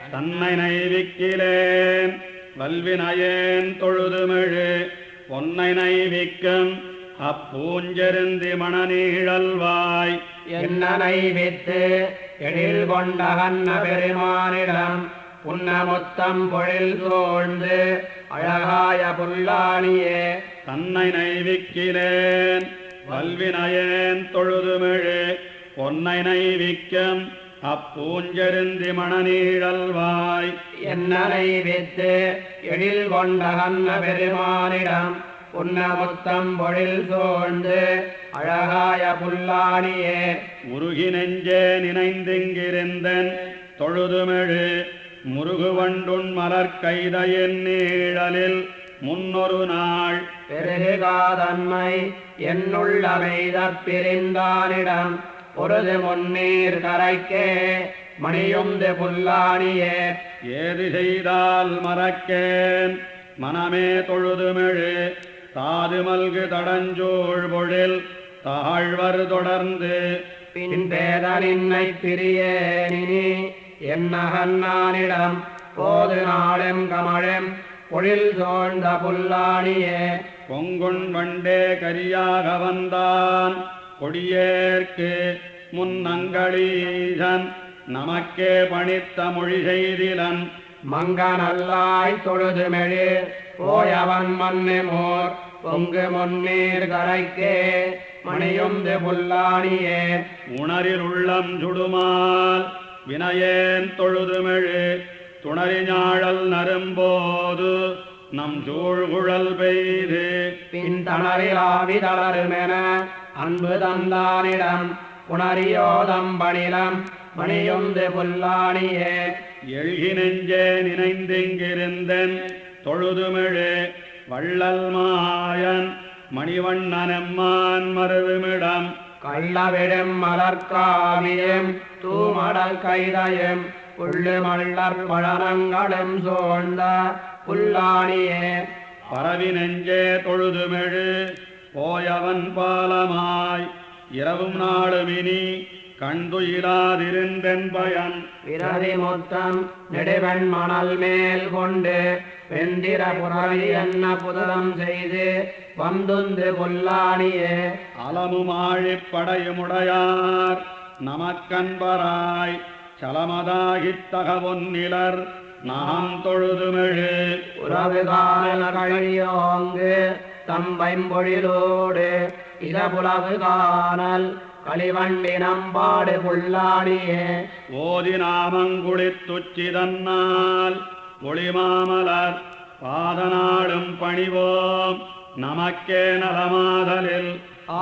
தன்னை நைவிக்கிலேன் வல்வினையேன் தொழுதுமிழு பொன்னை நைவிக்கும் அப்பூஞ்செருந்தி மணநீழல்வாய் என்னனை வித்து எழில் கொண்டகன்ன பெருமானிடம் புன்னமுத்தம் பொழில் சூழ்ந்து அழகாய புல்லாணியே தன்னை நைவிக்கிலேன் வல்வினையேன் தொழுதுமிழு பொன்னை நைவிக்கும் அப்பூஞ்செருந்தி மணநீழல்வாய் என்னனை வித்து எழில் கொண்டகன்ன பெருமானிடம் புன்னமுத்தம் பொழில் சூழ்ந்து அழகாய புல்லாணியே உருகி நெஞ்சே நினைந்திங்கிருந்தன் தொழுதுமிழு முருகுவண்டுண் மலர் கைதையின் நீழலில் முன்னொரு நாள் பெருகாதன்மை என்னுள்ளமைத பிரிந்தானிடம் பொருது முன்னீர் கரைக்கே மணியுந்து புல்லாணியே ஏது செய்தால் மறக்கேன் மனமே தொழுதுமிழு தாது மல்கு தடஞ்சூழ் பொழில் தாழ்வர் தொடர்ந்து பின்பேத நின்னை பிரியேனினி என்னகன்னானிடம் போது நாளும் கமழும் பொழில் சோழ்ந்த புல்லாணியே பொங்குண் வண்டே கரியாக வந்தான் கொடியேற்கு முன்னங்களீசன் நமக்கே பணித்த மொழி செய்திலன் மங்கனல்லாய் தொழுதுமெழு போயவன் மண்ணு மோர் பொங்கு முன்னீர் கரைக்கே மணியுந்து புல்லாணியே உணரில் உள்ளம் சுடுமால் வினையேன் தொழுதுமெழு துணறிஞாழல் நரும்போது நம் சூழ்குழல் பெய்து பின்தணரிலாவி தளருமென அன்பு தந்தானிடம் புணரியோதம் பணிலம் மணியுந்து புல்லாணியே எழுகி நெஞ்சே நினைந்திங்கிருந்தன் தொழுதுமிழு வள்ளல் மாயன் மணிவண்ணனம்மான் மருதுமிடம் கள்ளவிடும் மலர்காவியும் தூமடல் கைதயும் புள்ளு மல்லர் பழனங்களும் சோழ்ந்த புல்லாணியே பரவி நெஞ்சே தொழுதுமிழு போயவன் பாலமாய் இரவும் நாளுமினி கண்டுயிலாதிருந்தென் பயன் விரதி முத்தம் நெடுவெண் மணல் மேல் கொண்டு வெந்திர புறவி என்ன புதலம் செய்து வந்துந்து புல்லாணியே அலமும் ஆழிப்படையுமுடையார் நமக்கன்பராய் சலமதாகித் தகவொன்னிலர் நாம் தொழுதுமிழு உறவு கால கழியோங்கு தம்பைம்பொழிலோடு இதபுலவு காணல் களிவண்டினம்பாடு புல்லாணியே ஓதி நாமங்குளித்துச்சிதன்னால் ஒளிமாமலர் பாதநாடும் பணிவோம் நமக்கே நலமாதலில்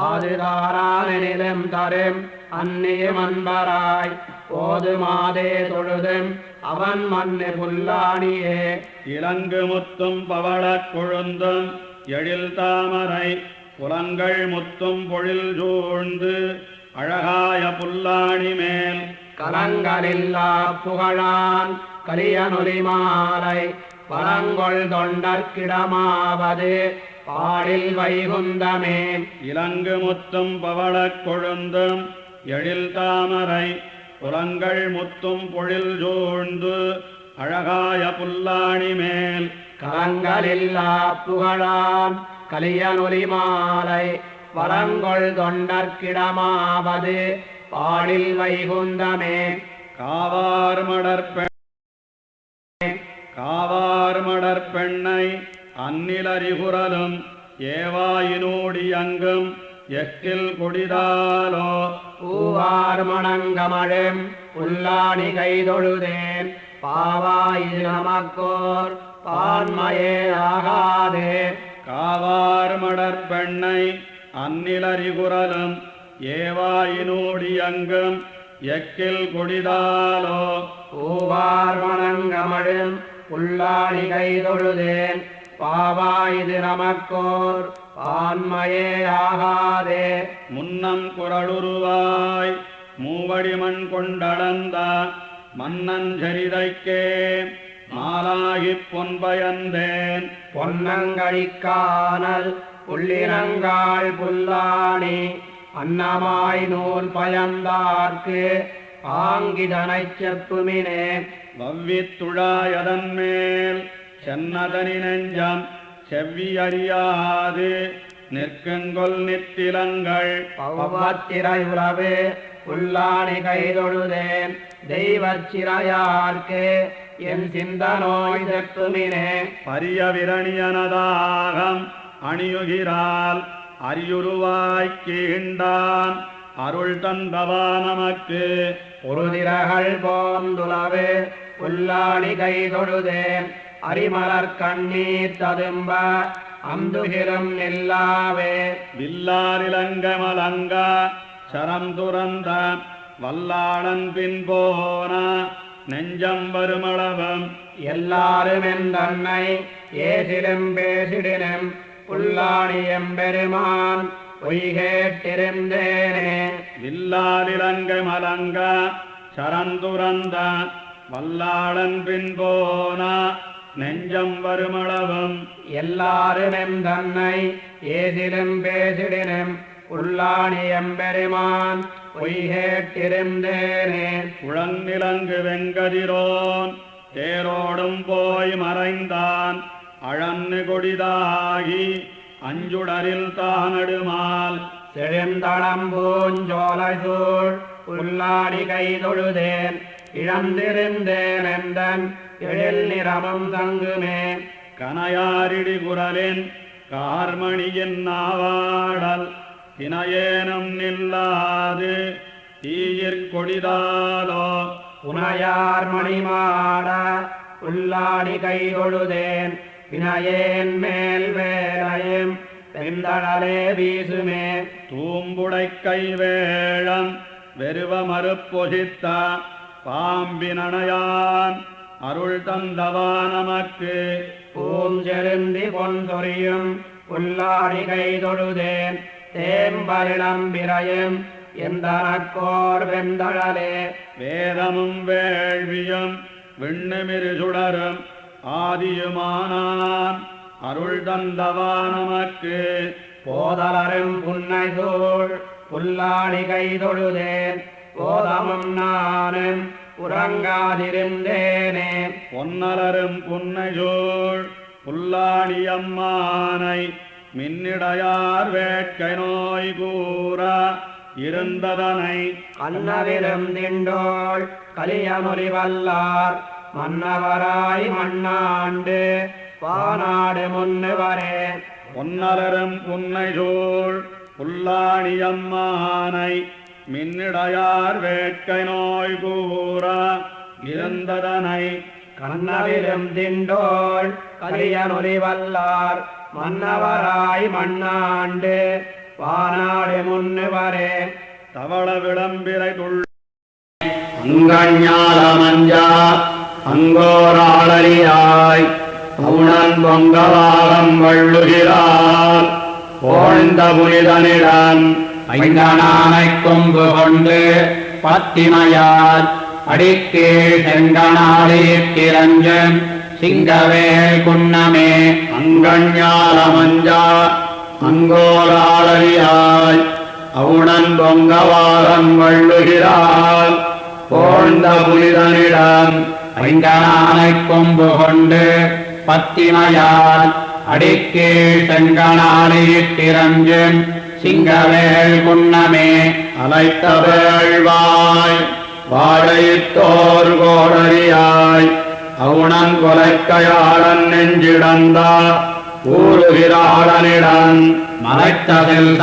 ஆதுதாரானிலும் தரும் அந்நியும் அன்பராய் போது மாதே தொழுதும் அவன் மண்ணு புல்லாணியே இலங்கு முத்தும் பவளக் கொழுந்தும் எழில் தாமரை புலங்கள் முத்தும் பொழில் சூழ்ந்து அழகாய புல்லாணி மேல் கலங்களில்லா புகழான் கலியனொலி மாலை பழங்கொள் தொண்டற்கிடமாவது பாடில் வைகுந்தமே இலங்கு முத்தும் பவளக் கொழுந்தும் எழில் தாமரை புலங்கள் முத்தும் பொழில் சூழ்ந்து அழகாய புல்லாணி மேல் கலங்களில்லா புகழான் கலியனொலி மாலை பழங்கொள் தொண்டற்கிடமாவது பாடில் வைகுந்தமே காவார் மடற்பெண்ணை அந்நிலறிகுறலும் ஏவாயினோடி அங்கும் எக்கில் கொடிதாலோ பூவார் மணங்கமழும் புல்லாணி கைதொழுதேன் பாவாய் நமக்கோர் பான்மையே ஆகாதே காவார் மடற்பெண்ணை அந்நிலறிகுறலும் ஏவாயினோடி அங்கும் எக்கில் கொடிதாலோ பூவார் மணங்கமழும் புல்லாணி கைதொழுதேன் பாவாயிது நமக்கோர் பான்மையே ஆகாதே முன்னம் குரலுருவாய் மூவடிமண் கொண்டளந்த மன்னன் சரிதைக்கே மாலாகிப் பொன்பயந்தேன் பொன்னங்கழிக்கானல் புள்ளினங்காள் புல்லாணி அன்னமாய் நூல் பயந்தார்க்கு ஆங்கிதனைச் செப்புமினே வவ்வித்துழாயதன் மேல் சென்னதனி நெஞ்சம் செவ்வியறியாது நிற்குங்கொல் நித்திலங்கள் பவ்வத்திரை உறவு உள்ளாணி கைதொழுதேன் தெய்வச்சிறையார்க்கு என் சிந்த நோய் செப்புமினே பரிய விரணியனதாகம் அணியுகிறாள் அரியுருவாய்க்கீண்டான் அருள் தந்தவா நமக்கு உருதிரகள் போந்துளவு உள்ளாணி கைதொழுதேன் அரிமலர் கண்ணீர் ததும்ப அந்துகிரும் நில்லாவே வில்லாரிலங்கமலங்க சரம் துறந்த வல்லாளன் பின் போன நெஞ்சம் வருமளவம் எல்லாரும் எந்தன்னை ஏசிலும் பேசிடினும் புல்லாணி எம்பெருமான் பொய்கேட்டிருந்தேனே வில்லாரிலங்கமலங்க சரந்துறந்த வல்லாளன் பின் போன நெஞ்சம் வருமளவம் எல்லாரும் எந்தன்னை ஏசிலும் பேசிடினும் புல்லாணி எம்பெருமான் பொய்கேட்டிருந்தேனே குழங்கிலங்கு வெங்கதிரோன் தேரோடும் போய் மறைந்தான் அழன்னு கொடிதாகி அஞ்சுடரில் தானடுமால் செழுந்தளம் பூஞ்சோலை சூழ் புல்லாணி கைதொழுதேன் இழந்திருந்தேன் எந்தன் எழில் நிறமும் தங்குமே கனையாரிடி குரலின் கார்மணியின் நாவாடல் தினையேனும் நில்லாது தீயிற்கொடிதாலோ புனையார் மணிமாட புல்லாணி கைதொழுதேன் வினையேன் மேல் வேலையும் வெந்தழலே வீசுமே தூம்புடை கைவேழம் வெறுவ மறுப்பொசித்த பாம்பினணையான் அருள் தந்தவா நமக்கு பூஞ்செருந்தி பொன்சொரியும் புல்லாணி கைதொழுதேன் தேம்பரிடம் விரையும் எந்தனக்கோர் வெந்தழலே வேதமும் வேள்வியும் விண்ணுமிரு சுடரும் ஆதியுமானான் அருள் தந்தவா நமக்கு போதலரும் புன்னை சூழ் புல்லாணி கைதொழுதேன் போதமும் நானும் உறங்காதிருந்தேனே பொன்னலரும் புன்னைசூழ் புல்லாணியம்மானை மின்னிடையார் வேட்கை நோய் கூற இருந்ததனை கண்ணவிலும் திண்டோள் கலியமொழி வல்லார் மன்னவராய் மண்ணாண்டு பாநாடு முன்னுவரே பொன்னலரும் புன்னைசூழ் புல்லாணியம்மானை மின்னிடையார் வேட்கை நோய் கூற இருந்ததனை கண்ணவிலும் திண்டோள் கலியமொழி வல்லார் மன்னவராய் மண்ணாண்டு பாநாடு முன்னுவரே தவள விளம்பிரை துள் அங்கஞாலமஞ்சா அங்கோராளரியாய் அவுணன் பொங்கவாகம் வள்ளுகிறார் போழ்ந்த புனிதனிடம் ஐங்கனானை கொம்பு கொண்டு பத்திமையார் அடிக்கே செங்கனாளியிறஞ்சன் சிங்கவேல் குன்னமே அங்கஞாலமஞ்சா அங்கோராளரியாய் அவுணன் பொங்கவாகம் வள்ளுகிறார் போழ்ந்த புனிதனிடம் ஐங்கனானை கொம்பு கொண்டு பத்திமையார் அடிக்கே செங்கனாளியிறஞ்சன் சிங்கவேல் குன்னமே அலைத்த வேள்வாய் வாழையிட்டோர் கோடரியாய் அவுணன் கொலைக்கையாளன் நெஞ்சிடந்தா ஊருகிறாளனிடம் மலைத்ததில்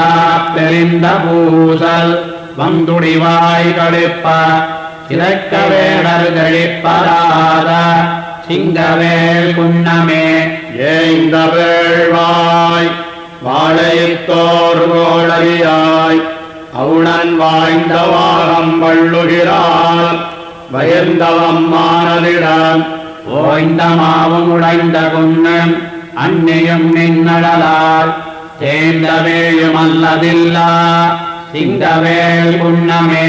பெரிந்த பூசல் வந்துடிவாய் கழிப்ப சிதைக்க வேடர் கழிப்பதாத சிங்கவேல் குன்னமே ஏய்ந்த வேள்வாய் வாழையிட்டோர் கோடரியாய் அவுணன் வாய்ந்த வாகம் வள்ளுகிறாள் வயர்ந்தவம்மானதிடம் ஓய்ந்த மாவும் உடைந்த குன்னம் அன்னியும் நின்னடலால் சேர்ந்தவேயும் அல்லதில்லா சிங்கவேல் குன்னமே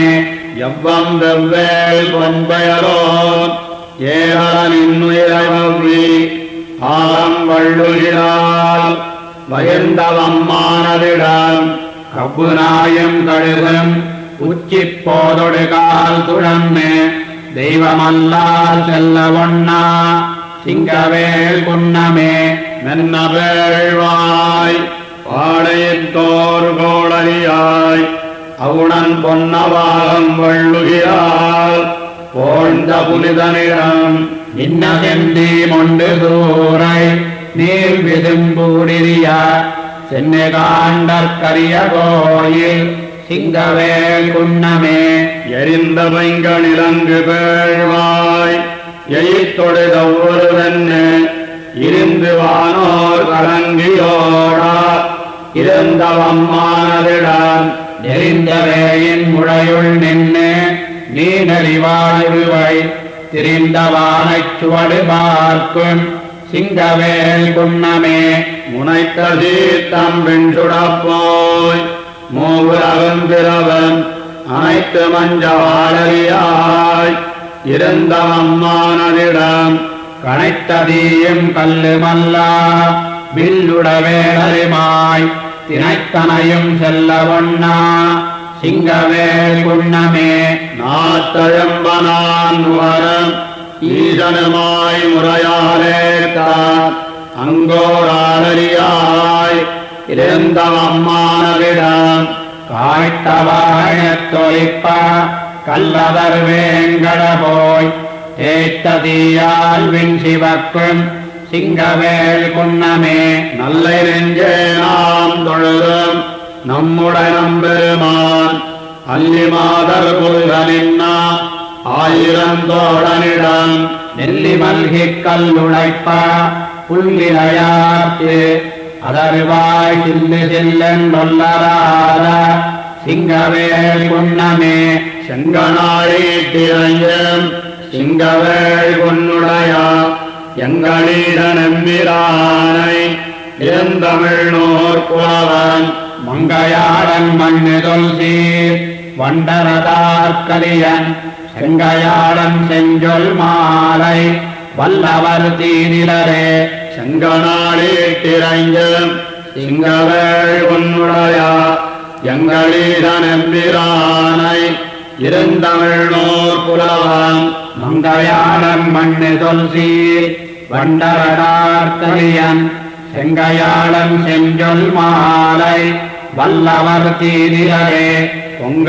எவ்வம் வெவ்வேல் பொன்பயரோன் ஏகலனின்னுயிரை ஆகம் வள்ளுகிறாள் வயர்ந்தவம்மானதிடம் கவ்வுநாயும் கழுகும் உச்சி போதொடு கால் துழன்னு தெய்வமல்லால் செல்ல ஒண்ணா சிங்கவேல் குன்னமே மென்னவேழ்வாய் பாடையித்தோர் கோளரியாய் அவுணன் பொன்னவாகம் வள்ளுகிறாள் போழ்ந்த புனிதனிடம் இன்னதெந்தி மொண்டு சூரை நீர் விதும்பூடிய சென்னை காண்டற்கரிய கோயில் சிங்கவேல் குன்னமே எரிந்த பைங்களிலங்கு பேழ்வாய் எயித்தொழுத ஒருவன்னு இருந்து வானோர் கலங்கியோடா இருந்தவம்மானதிடம் நெறிந்தவேயின் முழையுள் நின்று நீ நெறிவாழ்வை திரிந்தவானைச் சுவடு பார்க்கும் சிங்கவேல் குன்னமே முனைத்த சீத்தம் பின்சுடப்போய் மூவுலகந்திரவன் அனைத்து மஞ்சவாளரியாய் இருந்தவம்மானதிடம் கனைத்ததீயும் கல்லுமல்லா வில்லுடவேளருமாய் தினைத்தனையும் செல்ல ஒண்ணா சிங்கவேல் குன்னமே நாத்தழம்பனான் வரம் ஈசனுமாய் முறையாலேத்தான் அங்கோராளரியாய் இருந்தவம்மானவிடம் காய்த்தவாழத் தொழிப்ப கல்லதர் வேங்கட போய் தேய்த்ததீயால் விண் சிவக்கும் சிங்கவேல் குன்னமே நல்லை நெஞ்சே நாம் தொழுதும் நம்முடைய நம்பெருமான் அல்லி மாதர் புல்கனின்னா ஆயிரம் தோழனிடம் நெல்லி மல்கிக் கல்லுழைப்ப புல்லிலையாற்று அதர்வாய் சில்லு சில்லென்றொல்லராத சிங்கவேல் குன்னமே செங்கனாழீட்டிரையும் சிங்கவேள் பொன்னுடையா எங்களீட நம்பிரானை இருந்தமிழ்நோர் புலவன் மங்கையாடன் மண்ணு தொல்சீர் வண்டரதார்கலியன் செங்கையாடன் செஞ்சொல் மாலை வல்லவர் தீதிலரே செங்கனாழீட்டிரையும் சிங்கவேள் பொன்னுடையா எங்களீட நம்பிரானை இருந்தமிழ்நோர் புலவன் மங்கையாடன் மண்ணு தொல்சீர் வண்டரதார்கலியன் செங்கையாடன் செஞ்சொல் மாலை வல்லவர் தீதிலரே பொங்க